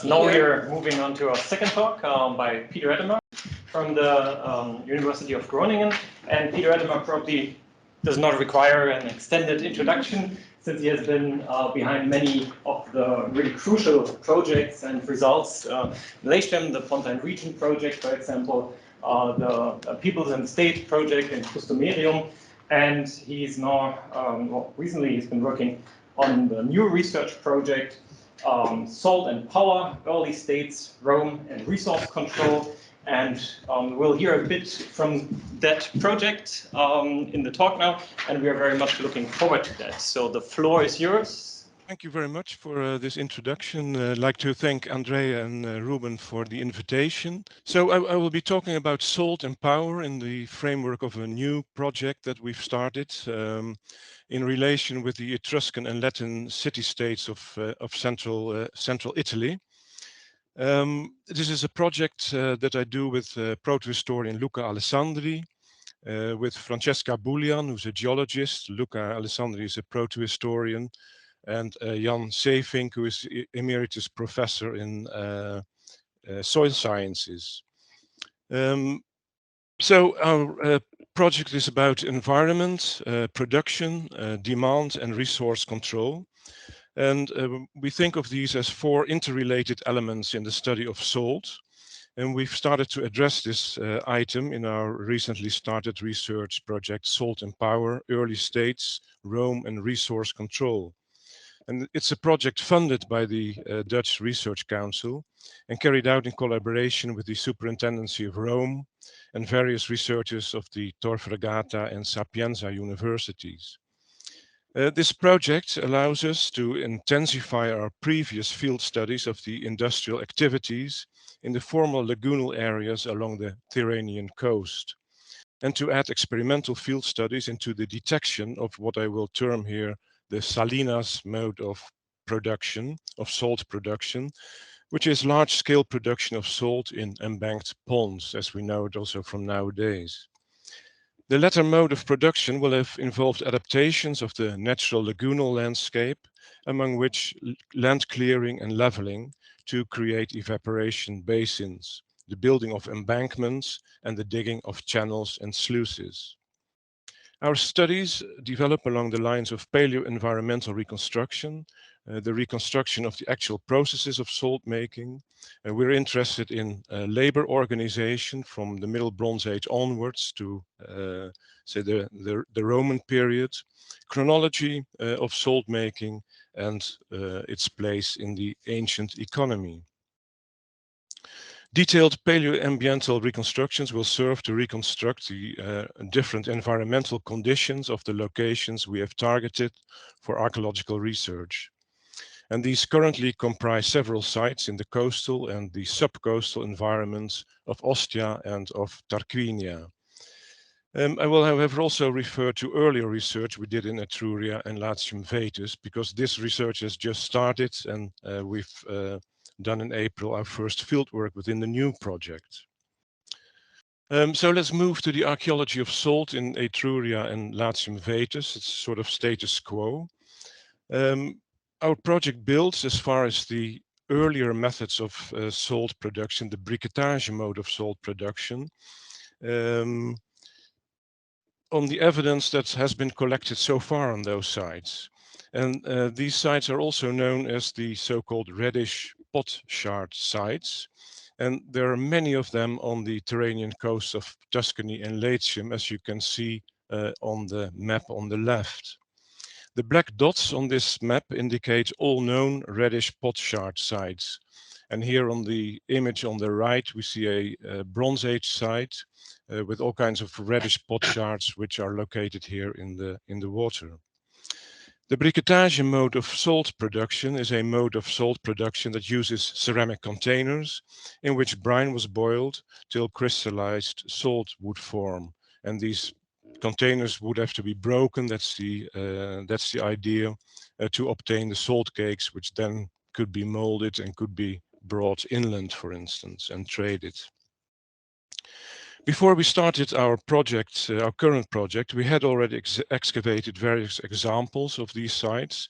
Now we are moving on to our second talk by Peter Attema from the University of Groningen. And Peter Attema probably does not require an extended introduction, since he has been behind many of the really crucial projects and results. Latium, the Puntone region project, for example, the Peoples and State project in Pustomerium. And he's now, well, recently he's been working on the new research project, Salt and Power, Early States, Rome, and Resource Control. And we'll hear a bit from that project in the talk now, and we are very much looking forward to that. So the floor is yours. Thank you very much for this introduction. I'd like to thank Andrea and Ruben for the invitation. So I will be talking about salt and power in the framework of a new project that we've started in relation with the Etruscan and Latin city-states of central Italy. This is a project that I do with proto-historian Luca Alessandri, with Francesca Boulian, who's a geologist. Luca Alessandri is a proto-historian, and Jan Seevink, who is emeritus professor in soil sciences. So our project is about environment, production, demand, and resource control. And we think of these as four interrelated elements in the study of salt. And we've started to address this item in our recently started research project, Salt and Power, Early States, Rome, and Resource Control. And it's a project funded by the Dutch Research Council and carried out in collaboration with the Superintendency of Rome and various researchers of the Tor Vergata and Sapienza universities. This project allows us to intensify our previous field studies of the industrial activities in the former lagoonal areas along the Tyrrhenian coast, and to add experimental field studies into the detection of what I will term here the salinas mode of production, of salt production, which is large-scale production of salt in embanked ponds, as we know it also from nowadays. The latter mode of production will have involved adaptations of the natural lagoonal landscape, among which land clearing and leveling to create evaporation basins, the building of embankments, and the digging of channels and sluices. Our studies develop along the lines of paleo-environmental reconstruction, the reconstruction of the actual processes of salt making. We're interested in labor organization from the Middle Bronze Age onwards to, say, the Roman period, chronology of salt making, and its place in the ancient economy. Detailed paleoambiental reconstructions will serve to reconstruct the different environmental conditions of the locations we have targeted for archaeological research. And these currently comprise several sites in the coastal and the subcoastal environments of Ostia and of Tarquinia. I will, however, also refer to earlier research we did in Etruria and Latium vetus, because this research has just started, and we've done in April our first fieldwork within the new project. So let's move to the archaeology of salt in Etruria and Latium vetus. It's sort of status quo. Our project builds as far as the earlier methods of salt production, the briquettage mode of salt production, on the evidence that has been collected so far on those sites. And these sites are also known as the so-called reddish potsherd sites. And there are many of them on the Tyrrhenian coast of Tuscany and Latium, as you can see on the map on the left. The black dots on this map indicate all known reddish potsherd sites. And here on the image on the right, we see a Bronze Age site with all kinds of reddish potsherds, which are located here in the water. The briquettage mode of salt production is a mode of salt production that uses ceramic containers in which brine was boiled till crystallized salt would form. And these containers would have to be broken. That's the idea, to obtain the salt cakes, which then could be molded and could be brought inland, for instance, and traded. Before we started our project, our current project, we had already excavated various examples of these sites,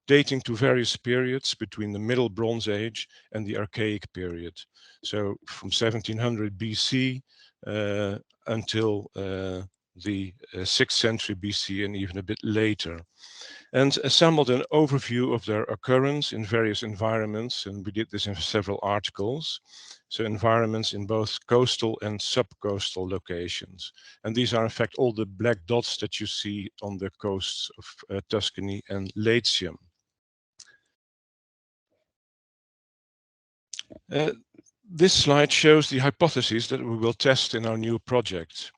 dating to various periods between the Middle Bronze Age and the Archaic period. So from 1700 BC until the 6th century BC and even a bit later, and assembled an overview of their occurrence in various environments, and we did this in several articles. So environments in both coastal and subcoastal locations. And these are in fact all the black dots that you see on the coasts of Tuscany and Latium. This slide shows the hypotheses that we will test in our new project.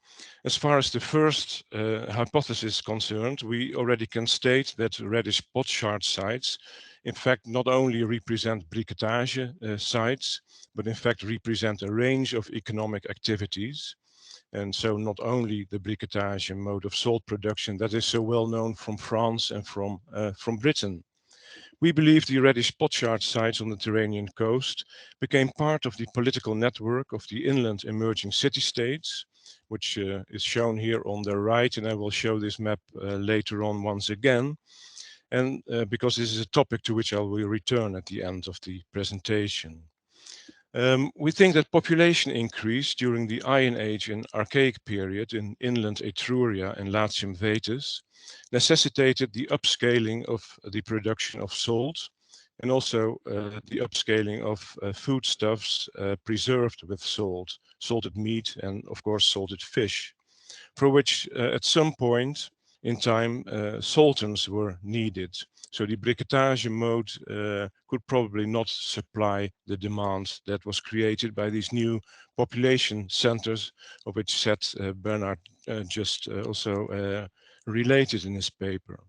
As far as the first hypothesis is concerned, we already can state that reddish potsherd sites in fact not only represent briquetage sites, but in fact represent a range of economic activities. And so not only the briquetage mode of salt production that is so well known from France and from Britain. We believe the reddish potsherd sites on the Tyrrhenian coast became part of the political network of the inland emerging city-states, which is shown here on the right, and I will show this map later on once again, and because this is a topic to which I will return at the end of the presentation. We think that population increase during the Iron Age and Archaic period in inland Etruria and Latium vetus necessitated the upscaling of the production of salt and also the upscaling of foodstuffs preserved with salt, salted meat and of course salted fish, for which at some point in time saltons were needed. So the briquetage mode could probably not supply the demand that was created by these new population centers, of which Seth Bernard just also related in his paper.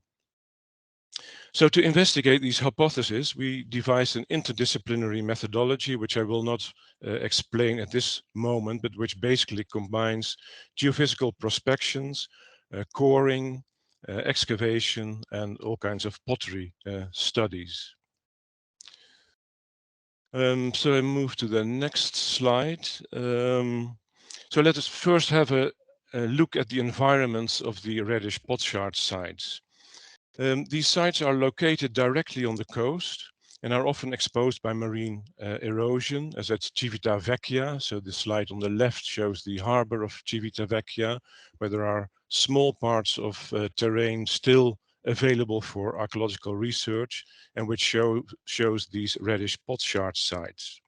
So to investigate these hypotheses, we devised an interdisciplinary methodology, which I will not explain at this moment, but which basically combines geophysical prospections, coring, excavation, and all kinds of pottery studies. So I move to the next slide. So let us first have a look at the environments of the reddish potsherd sites. These sites are located directly on the coast and are often exposed by marine erosion, as at Civitavecchia. So the slide on the left shows the harbor of Civitavecchia, where there are small parts of terrain still available for archaeological research and which shows these reddish potsherd sites.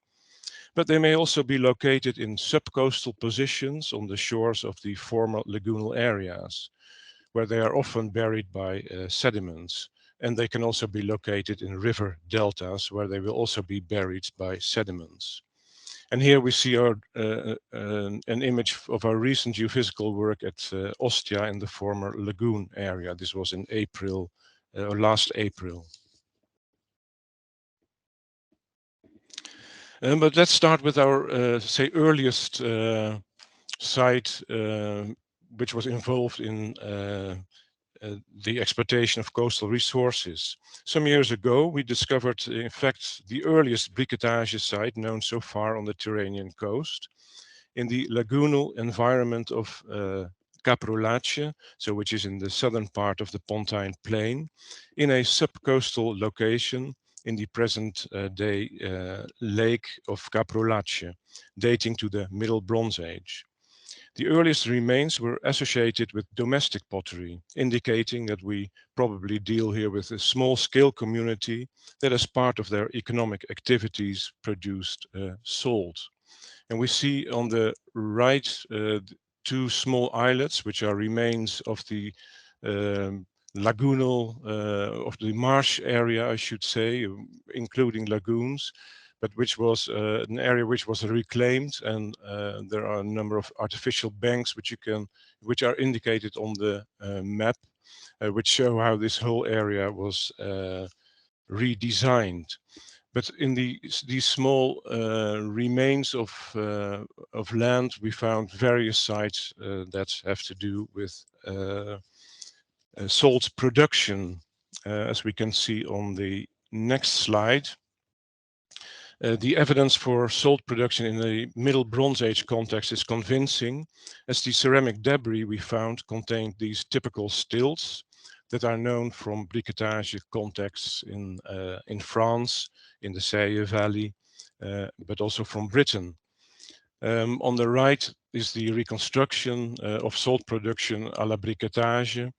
But they may also be located in subcoastal positions on the shores of the former lagoonal areas, where they are often buried by sediments. And they can also be located in river deltas, where they will also be buried by sediments. And here we see an image of our recent geophysical work at Ostia in the former lagoon area. This was in April, or last April. But let's start with our, say, earliest site, which was involved in the exploitation of coastal resources. Some years ago, we discovered, in fact, the earliest briquetage site known so far on the Tyrrhenian coast in the lagoonal environment of Caprolace, so which is in the southern part of the Pontine plain, in a subcoastal location in the present day lake of Caprolace, dating to the Middle Bronze Age. The earliest remains were associated with domestic pottery, indicating that we probably deal here with a small-scale community that as part of their economic activities produced salt. And we see on the right two small islets, which are remains of the lagoonal, of the marsh area, I should say, including lagoons, but which was an area which was reclaimed, and there are a number of artificial banks which are indicated on the map, which show how this whole area was redesigned. But in these small remains of land, we found various sites that have to do with salt production, as we can see on the next slide. The evidence for salt production in the Middle Bronze Age context is convincing, as the ceramic debris we found contained these typical stilts that are known from briquetage contexts in France, in the CAES Valley, but also from Britain. On the right is the reconstruction of salt production à la briquetage,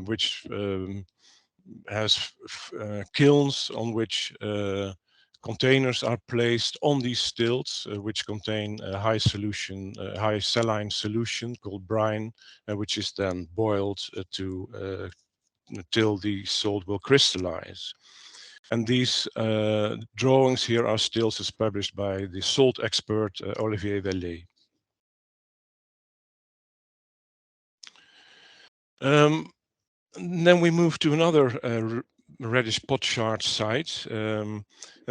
which has kilns on which containers are placed on these stilts, which contain a high saline solution called brine, which is then boiled till the salt will crystallize. And these drawings here are stills as published by the salt expert Olivier Vellet. Then we move to another reddish potsherd site, and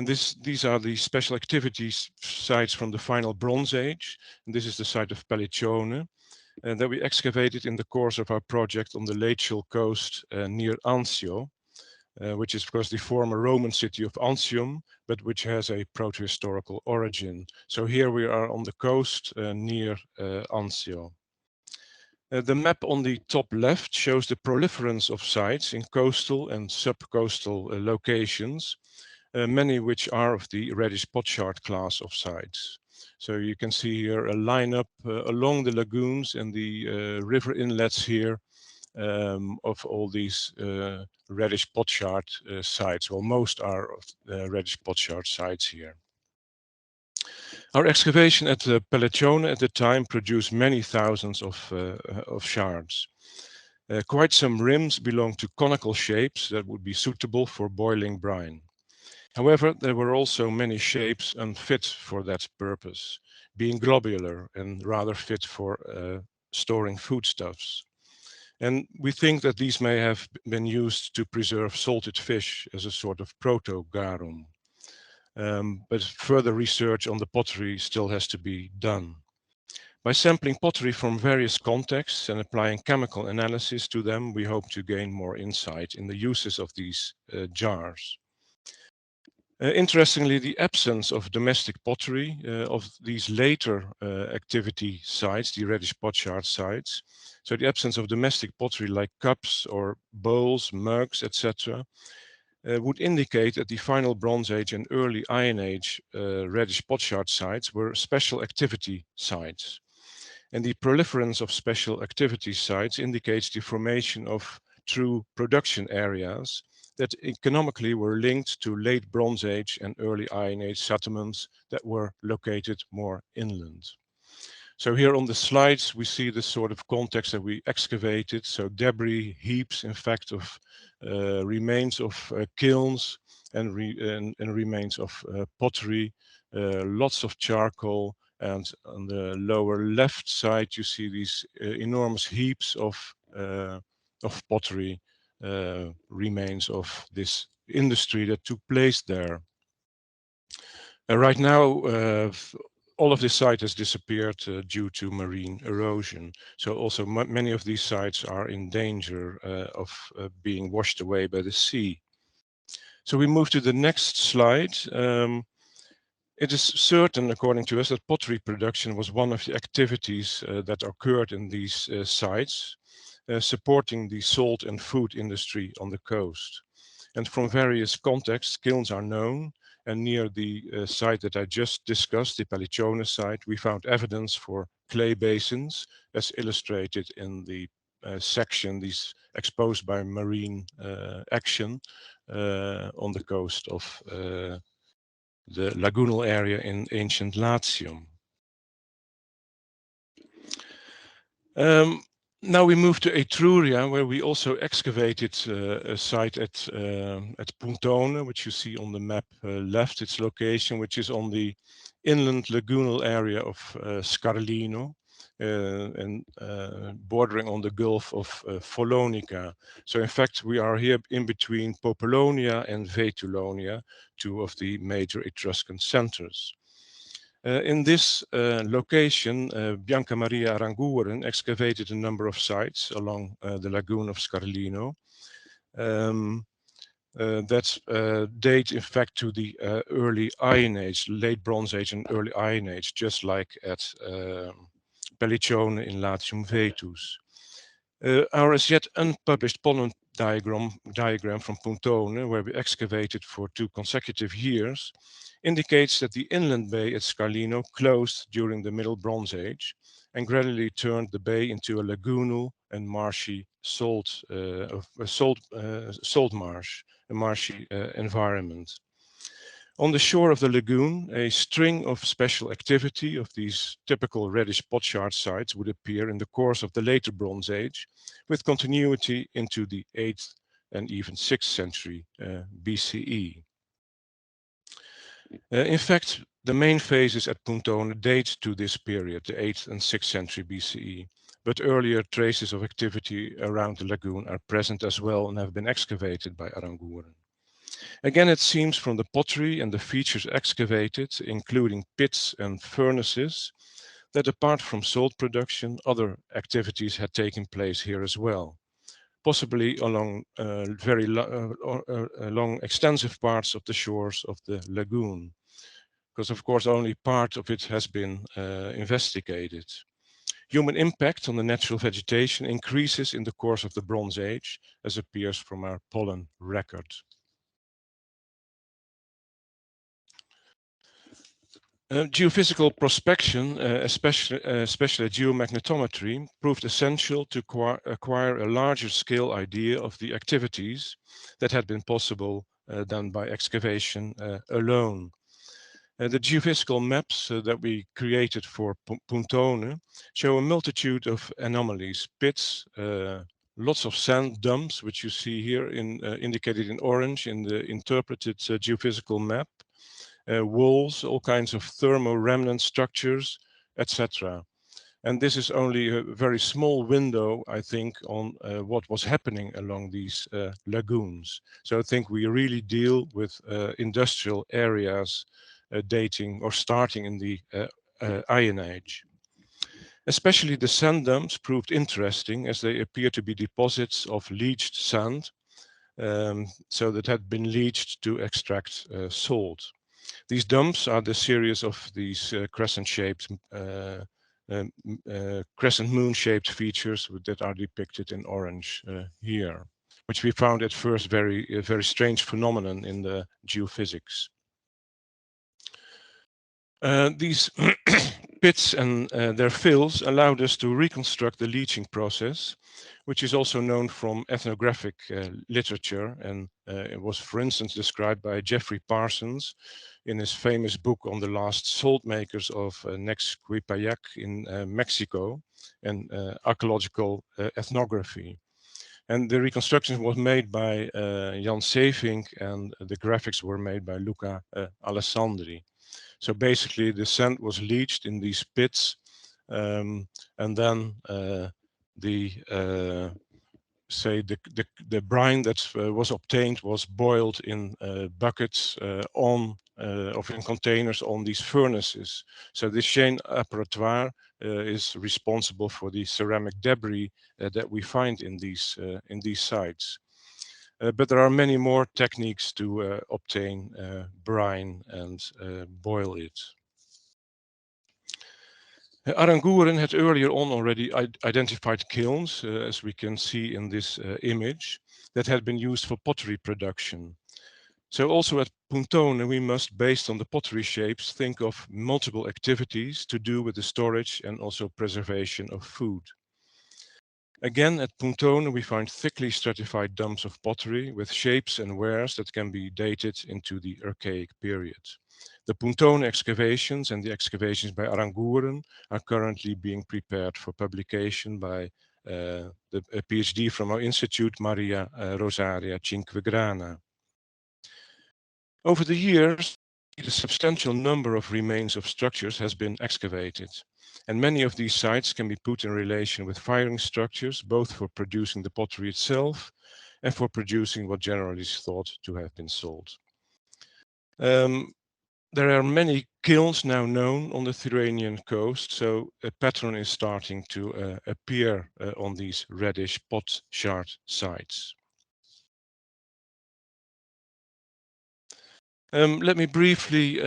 these are the special activities sites from the final Bronze Age. And this is the site of Vetulonia, that we excavated in the course of our project on the Latial coast near Anzio, which is of course the former Roman city of Antium, but which has a protohistorical origin. So here we are on the coast near Anzio. The map on the top left shows the proliferance of sites in coastal and subcoastal locations, many which are of the reddish potsherd class of sites. So you can see here a lineup along the lagoons and the river inlets here of all these reddish potsherd sites. Well, most are reddish potsherd sites here. Our excavation at the Puntone at the time produced many thousands of shards. Quite some rims belong to conical shapes that would be suitable for boiling brine. However, there were also many shapes unfit for that purpose, being globular and rather fit for storing foodstuffs. And we think that these may have been used to preserve salted fish as a sort of proto-garum. But further research on the pottery still has to be done. By sampling pottery from various contexts and applying chemical analysis to them, we hope to gain more insight in the uses of these jars. Interestingly, the absence of domestic pottery of these later activity sites, the reddish potsherd sites, so the absence of domestic pottery like cups or bowls, mugs, etc., would indicate that the final Bronze Age and early Iron Age reddish potsherd sites were special activity sites. And the proliferance of special activity sites indicates the formation of true production areas that economically were linked to late Bronze Age and early Iron Age settlements that were located more inland. So here on the slides, we see the sort of context that we excavated. So debris heaps, in fact, of remains of kilns and remains of pottery, lots of charcoal. And on the lower left side, you see these enormous heaps of pottery, remains of this industry that took place there. Right now, all of this site has disappeared due to marine erosion. So also many of these sites are in danger of being washed away by the sea. So we move to the next slide. It is certain, according to us, that pottery production was one of the activities that occurred in these sites, supporting the salt and food industry on the coast. And from various contexts, kilns are known, and near the site that I just discussed, the Puntone site, we found evidence for clay basins, as illustrated in the section, these exposed by marine action on the coast of the lagoonal area in ancient Latium. Now we move to Etruria, where we also excavated a site at Puntone, which you see on the map left, its location, which is on the inland lagoonal area of Scarlino and bordering on the Gulf of Follonica. So in fact, we are here in between Populonia and Vetulonia, two of the major Etruscan centers. In this location, Bianca Maria Aranguren excavated a number of sites along the lagoon of Scarlino. that date in fact to the early Iron Age, late Bronze Age and early Iron Age, just like at Vetulonia in Latium vetus. Our as yet unpublished pollen diagram from Puntone, where we excavated for 2 consecutive years, indicates that the inland bay at Scarlino closed during the Middle Bronze Age and gradually turned the bay into a lagoonal and marshy salt marsh, a marshy environment. On the shore of the lagoon, a string of special activity of these typical reddish potsherd sites would appear in the course of the later Bronze Age, with continuity into the 8th and even 6th century BCE. In fact, the main phases at Puntone date to this period, the 8th and 6th century BCE, but earlier traces of activity around the lagoon are present as well and have been excavated by Aranguren. Again, it seems from the pottery and the features excavated, including pits and furnaces, that apart from salt production, other activities had taken place here as well, possibly along along extensive parts of the shores of the lagoon, because of course only part of it has been investigated. Human impact on the natural vegetation increases in the course of the Bronze Age, as appears from our pollen record. Geophysical prospection, especially geomagnetometry, proved essential to acquire a larger scale idea of the activities that had been possible than by excavation alone. The geophysical maps that we created for Puntone show a multitude of anomalies, pits, lots of sand dumps, which you see here indicated in orange in the interpreted geophysical map, walls, all kinds of thermo-remnant structures, etc. And this is only a very small window, I think, on what was happening along these lagoons. So I think we really deal with industrial areas dating or starting in the Iron Age. Especially the sand dumps proved interesting as they appear to be deposits of leached sand, so that had been leached to extract salt. These dumps are the series of these crescent moon-shaped features that are depicted in orange here, which we found at first a very strange phenomenon in the geophysics. These pits and their fills allowed us to reconstruct the leaching process, which is also known from ethnographic literature, and it was, for instance, described by Jeffrey Parsons in his famous book on the last salt makers of Nexquipayac in Mexico, and archaeological ethnography. And the reconstruction was made by Jan Sevink, and the graphics were made by Luca Alessandri. So basically the sand was leached in these pits, and then the brine that was obtained was boiled in buckets in containers on these furnaces. So this chain apparatoire is responsible for the ceramic debris that we find in these sites. But there are many more techniques to obtain brine and boil it. Aranguren had earlier on already identified kilns, as we can see in this image, that had been used for pottery production. So also at Puntone, we must, based on the pottery shapes, think of multiple activities to do with the storage and also preservation of food. Again, at Puntone, we find thickly stratified dumps of pottery with shapes and wares that can be dated into the Archaic period. The Puntone excavations and the excavations by Aranguren are currently being prepared for publication by a PhD from our institute, Maria Rosaria Cinquegrana. Over the years, a substantial number of remains of structures has been excavated, and many of these sites can be put in relation with firing structures, both for producing the pottery itself and for producing what generally is thought to have been salt. There are many kilns now known on the Tyrrhenian coast, so a pattern is starting to appear on these reddish potsherd sites. Let me briefly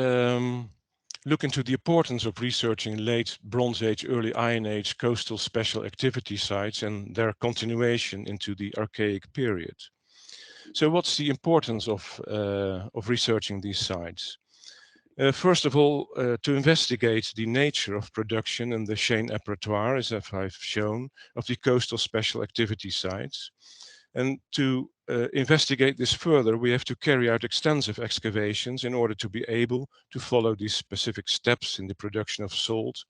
look into the importance of researching late Bronze Age, early Iron Age coastal special activity sites and their continuation into the Archaic period. So what's the importance of researching these sites? First of all, to investigate the nature of production and the chain apertoire, as I've shown, of the coastal special activity sites. And to investigate this further, we have to carry out extensive excavations in order to be able to follow these specific steps in the production of salt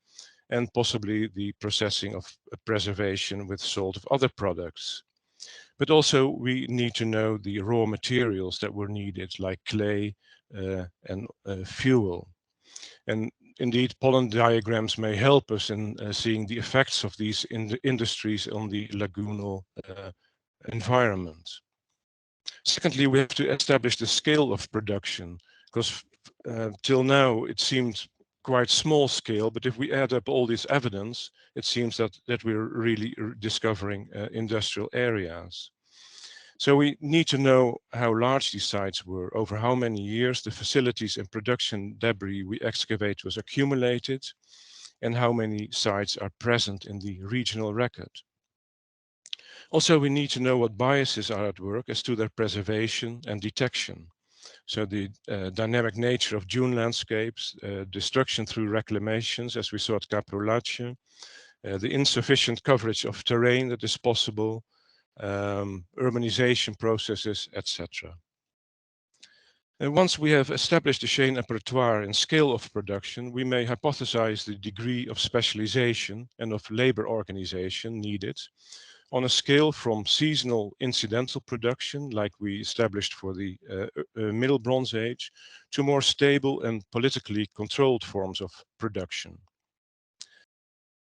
and possibly the processing of preservation with salt of other products. But also we need to know the raw materials that were needed, like clay and fuel. And indeed, pollen diagrams may help us in seeing the effects of these industries on the lagoonal environment. Secondly, we have to establish the scale of production, because till now it seemed quite small scale, but if we add up all this evidence, it seems that we're really discovering industrial areas. So we need to know how large these sites were, over how many years the facilities and production debris we excavate was accumulated, and how many sites are present in the regional record. Also, we need to know what biases are at work as to their preservation and detection. So the dynamic nature of dune landscapes, destruction through reclamations, as we saw at Caprolace, the insufficient coverage of terrain that is possible, urbanization processes, etc. And once we have established the chain apertoire and scale of production, we may hypothesize the degree of specialization and of labor organization needed on a scale from seasonal incidental production, like we established for the Middle Bronze Age, to more stable and politically controlled forms of production.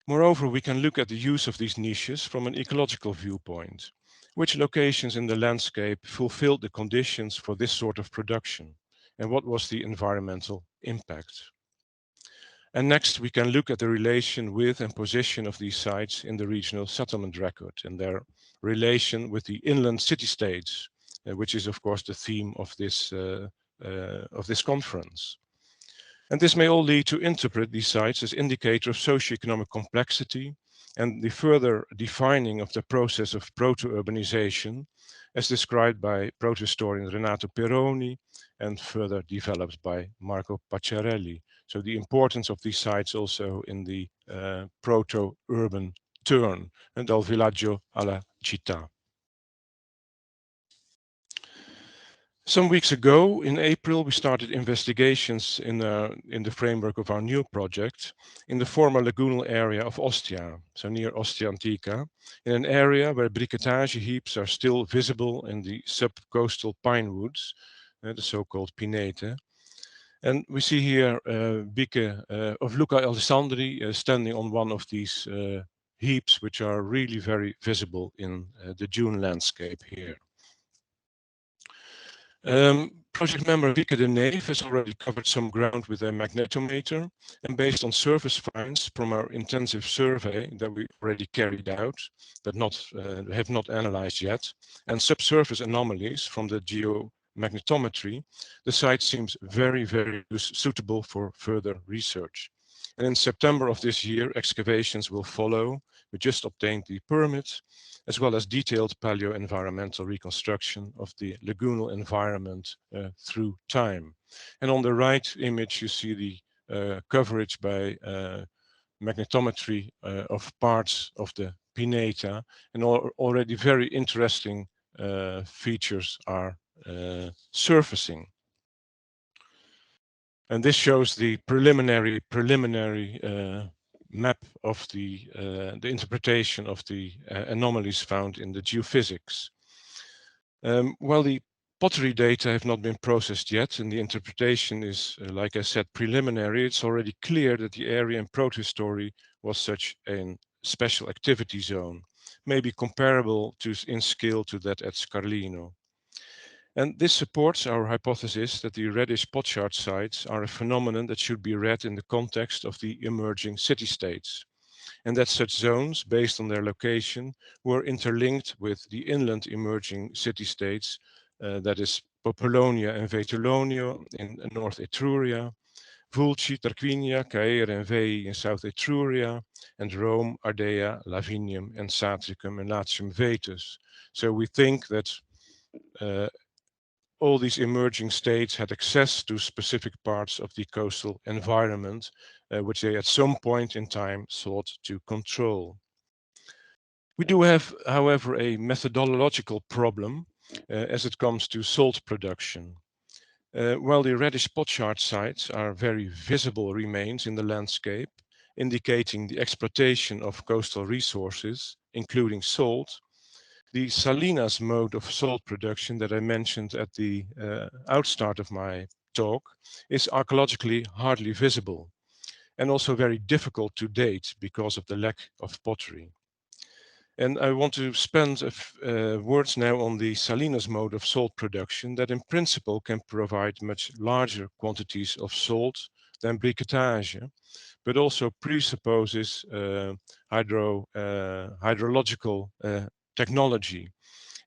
Moreover, we can look at the use of these niches from an ecological viewpoint. Which locations in the landscape fulfilled the conditions for this sort of production, and what was the environmental impact? And next, we can look at the relation with and position of these sites in the regional settlement record and their relation with the inland city-states, which is of course the theme of this conference. And this may all lead to interpret these sites as indicator of socioeconomic complexity and the further defining of the process of proto-urbanization as described by proto-historian Renato Peroni and further developed by Marco Pacciarelli. So the importance of these sites also in the proto-urban turn, and dal villaggio alla città. Some weeks ago, in April, we started investigations in the framework of our new project in the former lagoonal area of Ostia, so near Ostia Antica, in an area where briquetage heaps are still visible in the subcoastal pine woods, the so-called pinete. And we see here Bieke of Luca Alessandri standing on one of these heaps, which are really very visible in the dune landscape here. Project member Wieke de Neef has already covered some ground with a magnetometer, and based on surface finds from our intensive survey that we already carried out, but have not analyzed yet, and subsurface anomalies from the geomagnetometry, the site seems very, very suitable for further research. And in September of this year, excavations will follow. We just obtained the permit, as well as detailed paleo-environmental reconstruction of the lagoonal environment through time. And on the right image, you see the coverage by magnetometry of parts of the pineta, and already very interesting features are surfacing. And this shows the preliminary map of the interpretation of the anomalies found in the geophysics. While the pottery data have not been processed yet, and the interpretation is, like I said, preliminary, it's already clear that the area in protohistory was such a special activity zone, maybe comparable in scale to that at Scarlino. And this supports our hypothesis that the reddish potsherd sites are a phenomenon that should be read in the context of the emerging city-states, and that such zones, based on their location, were interlinked with the inland emerging city-states, that is Populonia and Vetulonia in North Etruria, Vulci, Tarquinia, Caere and Veii in South Etruria, and Rome, Ardea, Lavinium, and Satricum and Latium Vetus. So we think that all these emerging states had access to specific parts of the coastal environment, which they at some point in time sought to control. We do have, however, a methodological problem as it comes to salt production. While the reddish potsherd sites are very visible remains in the landscape, indicating the exploitation of coastal resources, including salt, the salinas mode of salt production that I mentioned at the outstart of my talk is archaeologically hardly visible and also very difficult to date because of the lack of pottery. And I want to spend words now on the salinas mode of salt production that in principle can provide much larger quantities of salt than briquetage, but also presupposes hydrological technology.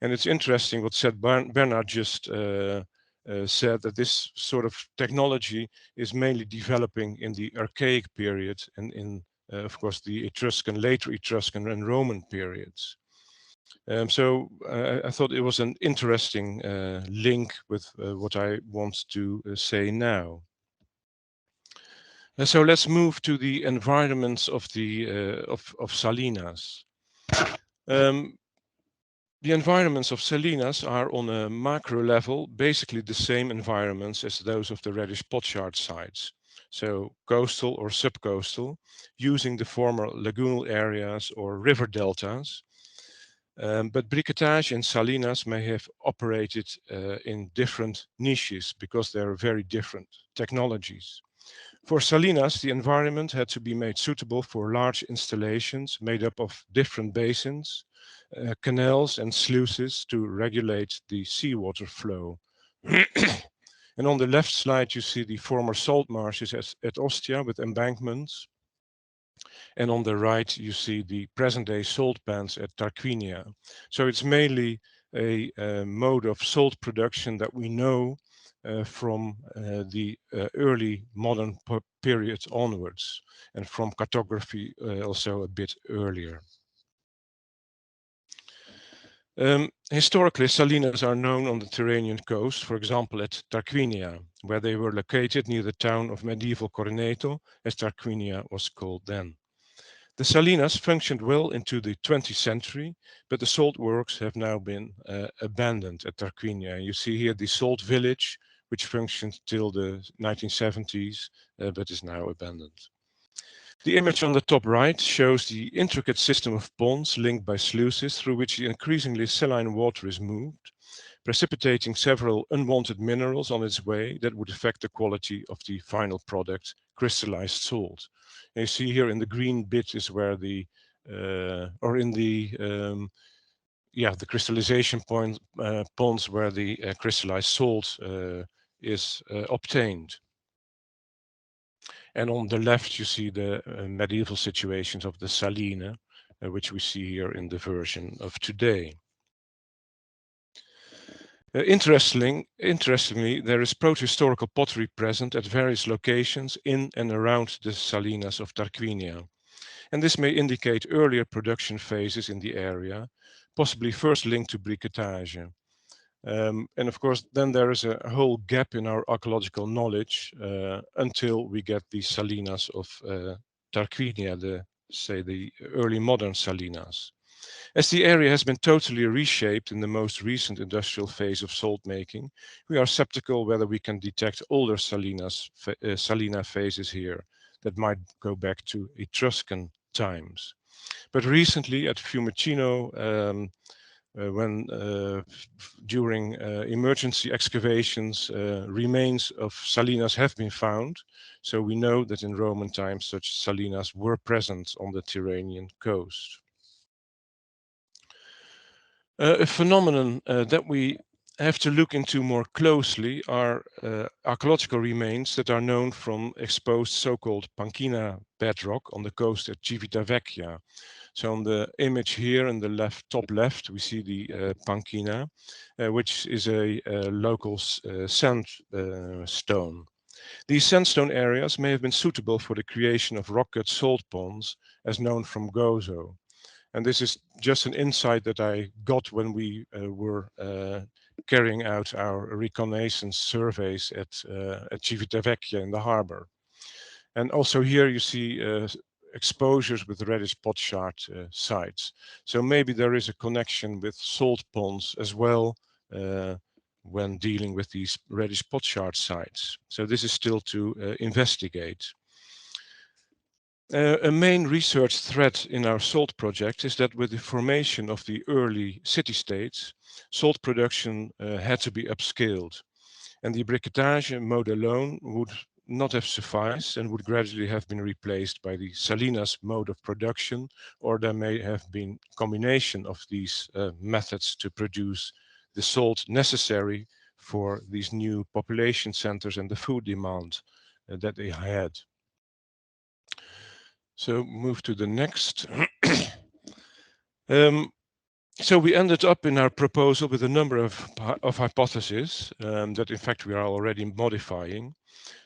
And it's interesting what said Bernard just said, that this sort of technology is mainly developing in the Archaic period and in of course, the Etruscan, later Etruscan and Roman periods. So I thought it was an interesting link with what I want to say now. So let's move to the environments of the of salinas. The environments of salinas are on a macro level basically the same environments as those of the reddish potsherd sites. So coastal or subcoastal, using the former lagoonal areas or river deltas. But briquetage and salinas may have operated in different niches because they are very different technologies. For salinas, the environment had to be made suitable for large installations made up of different basins, canals and sluices to regulate the seawater flow. And on the left slide, you see the former salt marshes at Ostia with embankments. And on the right, you see the present-day salt pans at Tarquinia. So it's mainly a mode of salt production that we know from the early modern period onwards, and from cartography also a bit earlier. Historically, salinas are known on the Tyrrhenian coast, for example at Tarquinia, where they were located near the town of medieval Corneto, as Tarquinia was called then. The salinas functioned well into the 20th century, but the salt works have now been abandoned at Tarquinia. You see here the salt village, which functioned till the 1970s, but is now abandoned. The image on the top right shows the intricate system of ponds linked by sluices through which the increasingly saline water is moved, precipitating several unwanted minerals on its way that would affect the quality of the final product, crystallized salt. And you see here in the green bit is where the, the crystallization ponds where the crystallized salt is obtained. And on the left, you see the medieval situations of the salina, which we see here in the version of today. Interestingly, there is protohistorical pottery present at various locations in and around the salinas of Tarquinia. And this may indicate earlier production phases in the area, possibly first linked to briquetage. And of course, then there is a whole gap in our archaeological knowledge until we get the salinas of Tarquinia, the early modern salinas. As the area has been totally reshaped in the most recent industrial phase of salt making, we are skeptical whether we can detect older salina phases here that might go back to Etruscan times. But recently at Fiumicino, during emergency excavations, remains of salinas have been found. So we know that in Roman times such salinas were present on the Tyrrhenian coast. A phenomenon that we have to look into more closely are archaeological remains that are known from exposed so-called Panchina bedrock on the coast at Civitavecchia. So on the image here in the top left, we see the Panchina, which is a local sandstone. These sandstone areas may have been suitable for the creation of rock-cut salt ponds, as known from Gozo. And this is just an insight that I got when we were carrying out our reconnaissance surveys at Civitavecchia in the harbor. And also here you see exposures with reddish potsherd sites. So maybe there is a connection with salt ponds as well when dealing with these reddish potsherd sites. So this is still to investigate. A main research thread in our salt project is that with the formation of the early city-states, salt production had to be upscaled. And the briquettage mode alone would not have sufficed and would gradually have been replaced by the salinas mode of production, or there may have been combination of these methods to produce the salt necessary for these new population centers and the food demand that they had. So move to the next. So we ended up in our proposal with a number of hypotheses that in fact we are already modifying.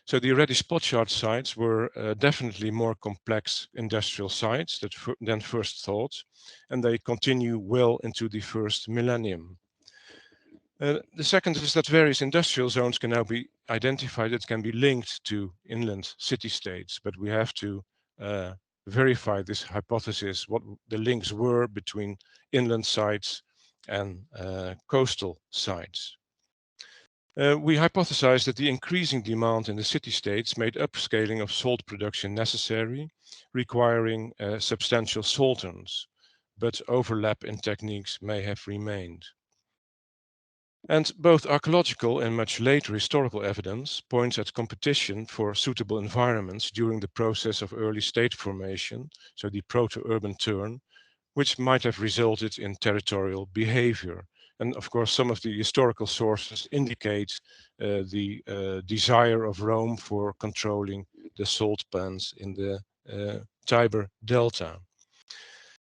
So the reddish potsherd sites were definitely more complex industrial sites than first thought, and they continue well into the first millennium. The second is that various industrial zones can now be identified that can be linked to inland city-states, but we have to verify this hypothesis, what the links were between inland sites and coastal sites. We hypothesized that the increasing demand in the city-states made upscaling of salt production necessary, requiring substantial saltons, but overlap in techniques may have remained. And both archaeological and much later historical evidence points at competition for suitable environments during the process of early state formation, so the proto-urban turn, which might have resulted in territorial behavior. And of course, some of the historical sources indicate the desire of Rome for controlling the salt pans in the Tiber Delta.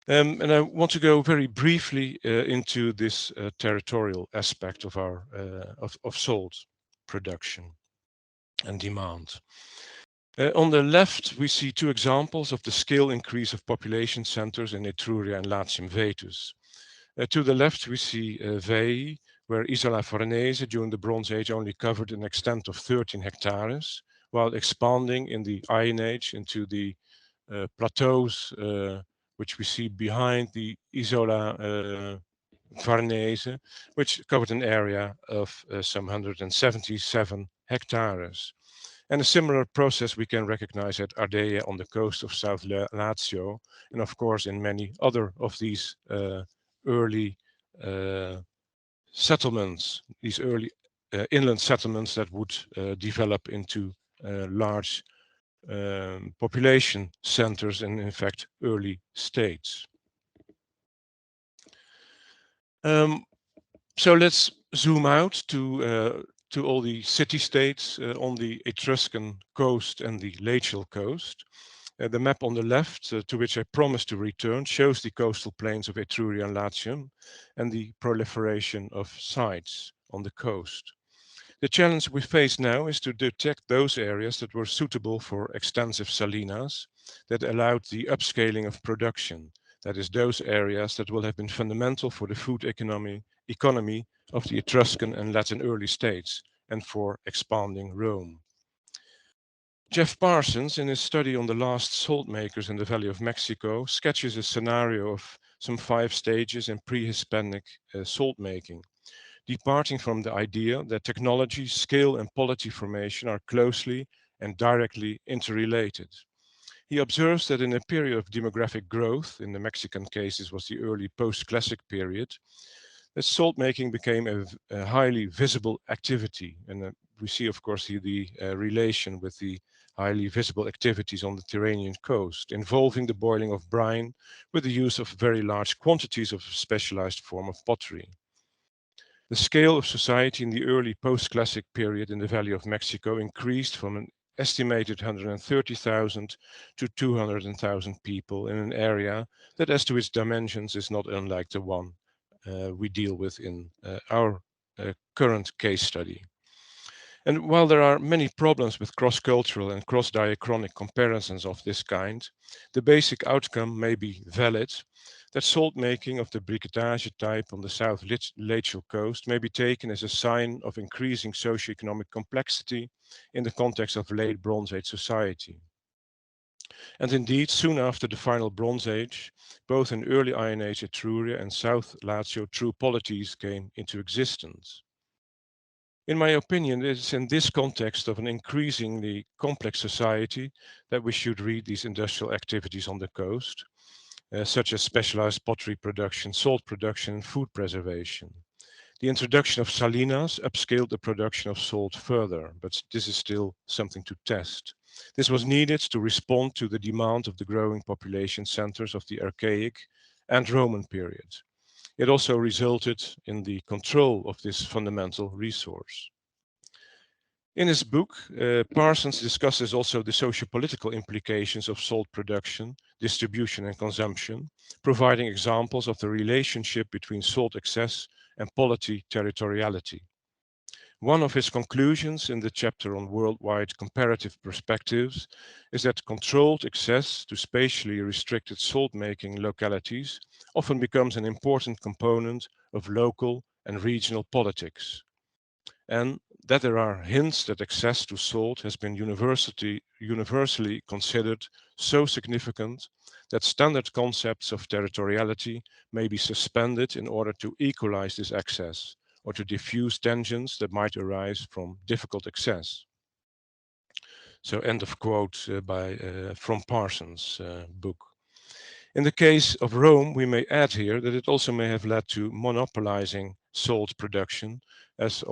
And I want to go very briefly into this territorial aspect of our of salt production and demand. On the left, we see two examples of the scale increase of population centers in Etruria and Latium Vetus. To the left, we see Veii, where Isola Farnese during the Bronze Age only covered an extent of 13 hectares, while expanding in the Iron Age into the plateaus which we see behind the Isola Farnese, which covered an area of some 177 hectares. And a similar process we can recognize at Ardea on the coast of South Lazio, and of course in many other of these early settlements, these early inland settlements that would develop into large population centers and in fact early states. So let's zoom out to all the city-states on the Etruscan coast and the Latial coast. The map on the left, to which I promised to return, shows the coastal plains of Etruria and Latium and the proliferation of sites on the coast. The challenge we face now is to detect those areas that were suitable for extensive salinas that allowed the upscaling of production. That is, those areas that will have been fundamental for the food economy of the Etruscan and Latin early states and for expanding Rome. Jeff Parsons, in his study on the last salt makers in the Valley of Mexico, sketches a scenario of some 5 stages in pre-Hispanic salt making, departing from the idea that technology, scale, and polity formation are closely and directly interrelated. He observes that in a period of demographic growth, in the Mexican case this was the early post-classic period, that salt making became a highly visible activity. And we see, of course, here the relation with the highly visible activities on the Tyrrhenian coast, involving the boiling of brine with the use of very large quantities of a specialized form of pottery. The scale of society in the early post-classic period in the Valley of Mexico increased from an estimated 130,000 to 200,000 people in an area that, as to its dimensions, is not unlike the one we deal with in our current case study. And while there are many problems with cross-cultural and cross-diachronic comparisons of this kind, the basic outcome may be valid, that salt making of the briquetage type on the South Latial coast may be taken as a sign of increasing socioeconomic complexity in the context of late Bronze Age society. And indeed, soon after the final Bronze Age, both in early Iron Age Etruria and South Lazio, true polities came into existence. In my opinion, it is in this context of an increasingly complex society that we should read these industrial activities on the coast, such as specialized pottery production, salt production, and food preservation. The introduction of salinas upscaled the production of salt further, but this is still something to test. This was needed to respond to the demand of the growing population centers of the Archaic and Roman period. It also resulted in the control of this fundamental resource. In his book, Parsons discusses also the socio-political implications of salt production, distribution and consumption, providing examples of the relationship between salt excess and polity territoriality. One of his conclusions in the chapter on worldwide comparative perspectives is that controlled access to spatially restricted salt-making localities often becomes an important component of local and regional politics, and that there are hints that access to salt has been universally considered so significant that standard concepts of territoriality may be suspended in order to equalize this access or to diffuse tensions that might arise from difficult access. So end of quote from Parsons' book. In the case of Rome, we may add here that it also may have led to monopolizing salt production, as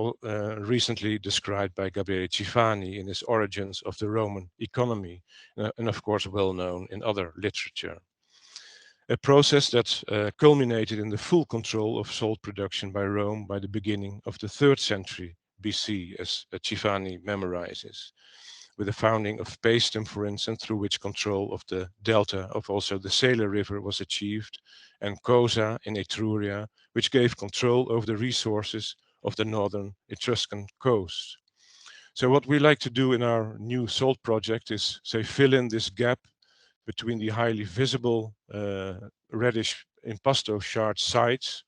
recently described by Gabriele Cifani in his Origins of the Roman Economy, and of course well known in other literature. A process that culminated in the full control of salt production by Rome by the beginning of the 3rd century BC, as Cifani memorizes, with the founding of Paestum, for instance, through which control of the delta of also the Saler River was achieved, and Cosa in Etruria, which gave control over the resources of the northern Etruscan coast. So what we like to do in our new salt project is, say, fill in this gap between the highly visible reddish impasto shard sites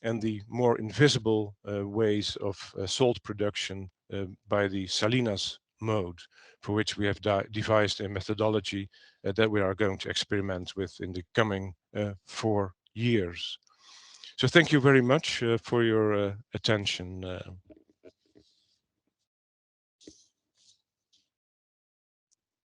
and the more invisible ways of salt production by the salinas mode, for which we have devised a methodology that we are going to experiment with in the coming 4 years. So thank you very much for your attention.